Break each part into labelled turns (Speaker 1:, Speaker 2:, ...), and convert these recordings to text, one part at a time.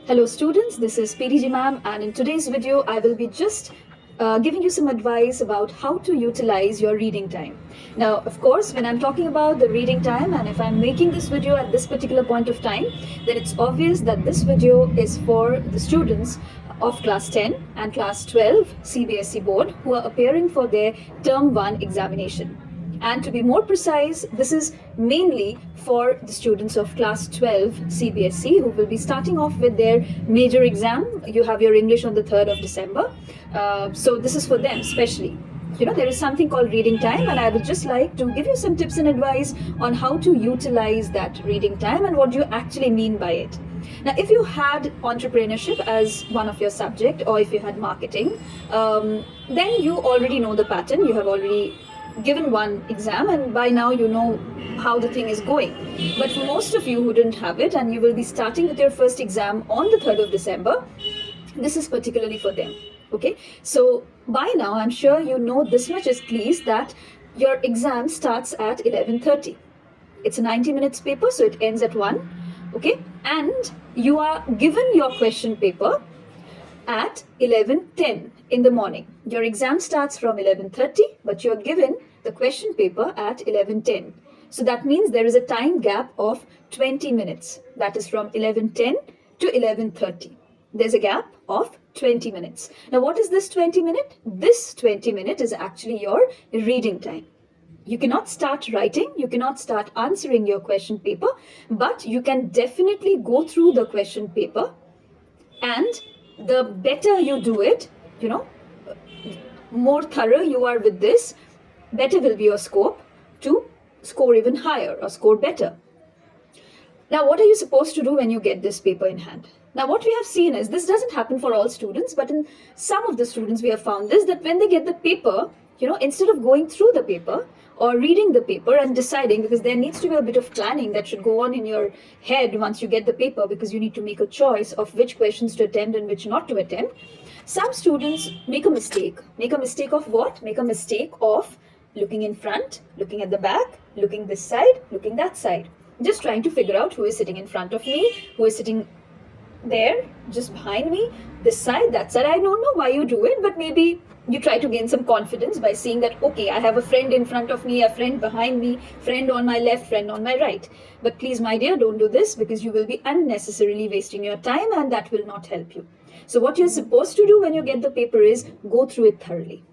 Speaker 1: Hello students, this is PDG ma'am, and in today's video I will be just giving you some advice about how to utilize your reading time. Now of course when I'm talking about the reading time and if I'm making this video at this particular point of time, then it's obvious that this video is for the students of class 10 and class 12 CBSE board who are appearing for their term 1 examination. And to be more precise, this is mainly for the students of class 12 CBSE who will be starting off with their major exam. You have your English on the 3rd of December. So this is for them especially. There is something called reading time, and I would just like to give you some tips and advice on how to utilize that reading time and what you actually mean by it. Now, if you had entrepreneurship as one of your subject, or if you had marketing, then you already know the pattern. You have already given one exam and by now you know how the thing is going. But for most of you who didn't have it and you will be starting with your first exam on the 3rd of December, this is particularly for them. Okay, so by now I'm sure you know this much is clear that your exam starts at 11:30. It's a 90 minutes paper, so it ends at 1. Okay, and you are given your question paper at 11:10 in the morning. Your exam starts from 11:30, but you're given the question paper at 11:10. So that means there is a time gap of 20 minutes. That is from 11:10 to 11:30. There's a gap of 20 minutes. Now, what is this 20 minute? This 20 minute is actually your reading time. You cannot start writing, you cannot start answering your question paper, but you can definitely go through the question paper, and the better you do it, more thorough you are with this, better will be your scope to score even higher or score better. Now, what are you supposed to do when you get this paper in hand? Now, what we have seen is this doesn't happen for all students, but in some of the students we have found this, that when they get the paper, instead of going through the paper or reading the paper and deciding, because there needs to be a bit of planning that should go on in your head once you get the paper, because you need to make a choice of which questions to attempt and which not to attempt. Some students make a mistake. Make a mistake of what? Make a mistake of looking in front, looking at the back, looking this side, looking that side. Just trying to figure out who is sitting in front of me, who is sitting there, just behind me, this side, that side. I don't know why you do it, but maybe you try to gain some confidence by seeing that, okay, I have a friend in front of me, a friend behind me, friend on my left, friend on my right. But please, my dear, don't do this, because you will be unnecessarily wasting your time and that will not help you. So what you're supposed to do when you get the paper is go through it thoroughly.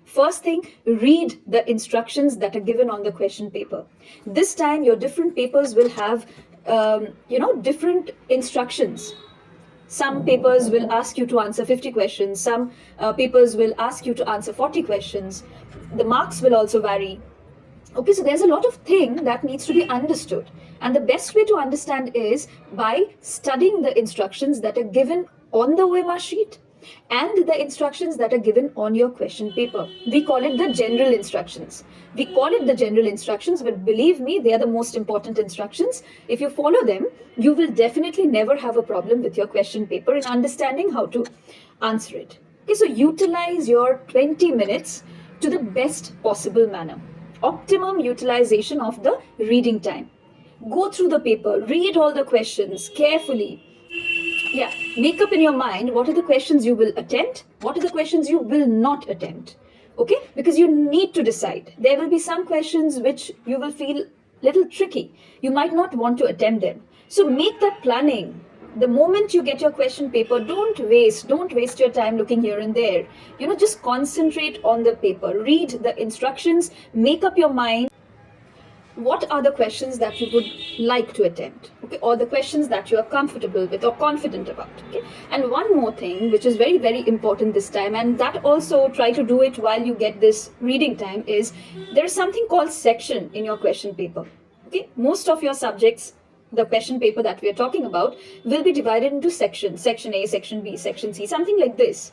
Speaker 1: First thing, read the instructions that are given on the question paper. This time your different papers will have different instructions. Some papers will ask you to answer 50 questions. Some papers will ask you to answer 40 questions. The marks will also vary. Okay, so there's a lot of thing that needs to be understood. And the best way to understand is by studying the instructions that are given on the OMR sheet and the instructions that are given on your question paper. We call it the general instructions. We call it the general instructions, but believe me, they are the most important instructions. If you follow them, you will definitely never have a problem with your question paper in understanding how to answer it. Okay, so utilize your 20 minutes to the best possible manner. Optimum utilization of the reading time. Go through the paper, read all the questions carefully. Yeah, make up in your mind what are the questions you will attempt, what are the questions you will not attempt. Okay, because you need to decide. There will be some questions which you will feel little tricky. You might not want to attempt them. So make that planning. The moment you get your question paper, don't waste your time looking here and there. Just concentrate on the paper. Read the instructions, make up your mind. What are the questions that you would like to attempt, okay, or the questions that you are comfortable with or confident about, okay? And one more thing which is very, very important this time, and that also try to do it while you get this reading time, is there is something called section in your question paper. Okay, most of your subjects, the question paper that we are talking about, will be divided into sections: section A, section B, section C, something like this.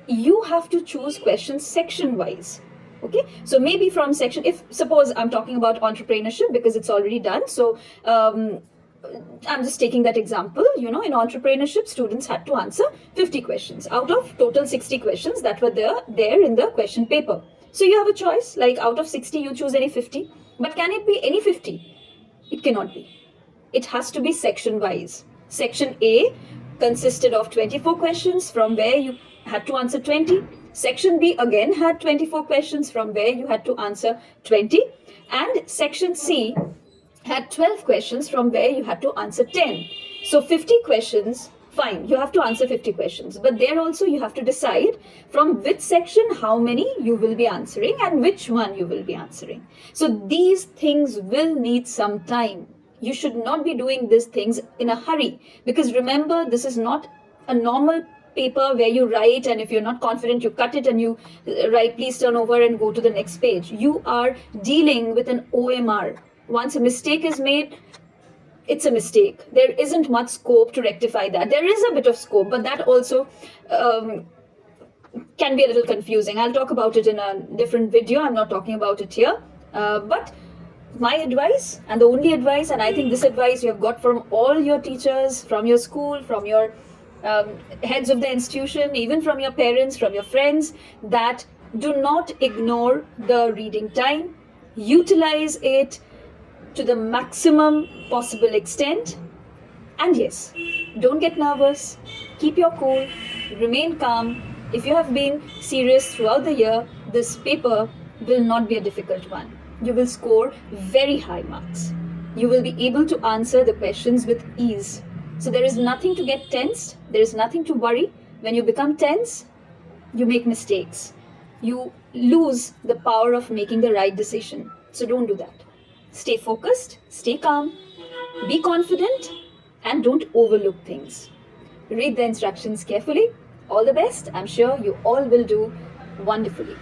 Speaker 1: You have to choose questions section wise. Okay, so maybe from section, if suppose I'm talking about entrepreneurship because it's already done, so I'm just taking that example. In entrepreneurship, students had to answer 50 questions out of total 60 questions that were there in the question paper. So you have a choice, like out of 60 you choose any 50, but can it be any 50? It cannot be. It has to be section wise. Section A consisted of 24 questions from where you had to answer 20. Section B again had 24 questions from where you had to answer 20. And section C had 12 questions from where you had to answer 10. So 50 questions, fine, you have to answer 50 questions. But there also you have to decide from which section how many you will be answering and which one you will be answering. So these things will need some time. You should not be doing these things in a hurry, because remember, this is not a normal paper where you write and if you're not confident you cut it and you write please turn over and go to the next page. You are dealing with an OMR. Once a mistake is made, it's a mistake. There isn't much scope to rectify that. There is a bit of scope, but that also can be a little confusing. I'll talk about it in a different video. I'm not talking about it here. But my advice, and the only advice, and I think this advice you have got from all your teachers, from your school, from your heads of the institution, even from your parents, from your friends, that do not ignore the reading time. Utilize it to the maximum possible extent. And yes, don't get nervous. Keep your cool. Remain calm. If you have been serious throughout the year, this paper will not be a difficult one. You will score very high marks. You will be able to answer the questions with ease. So there is nothing to get tensed. There is nothing to worry. When you become tense, you make mistakes. You lose the power of making the right decision. So don't do that. Stay focused, stay calm, be confident, and don't overlook things. Read the instructions carefully. All the best. I'm sure you all will do wonderfully.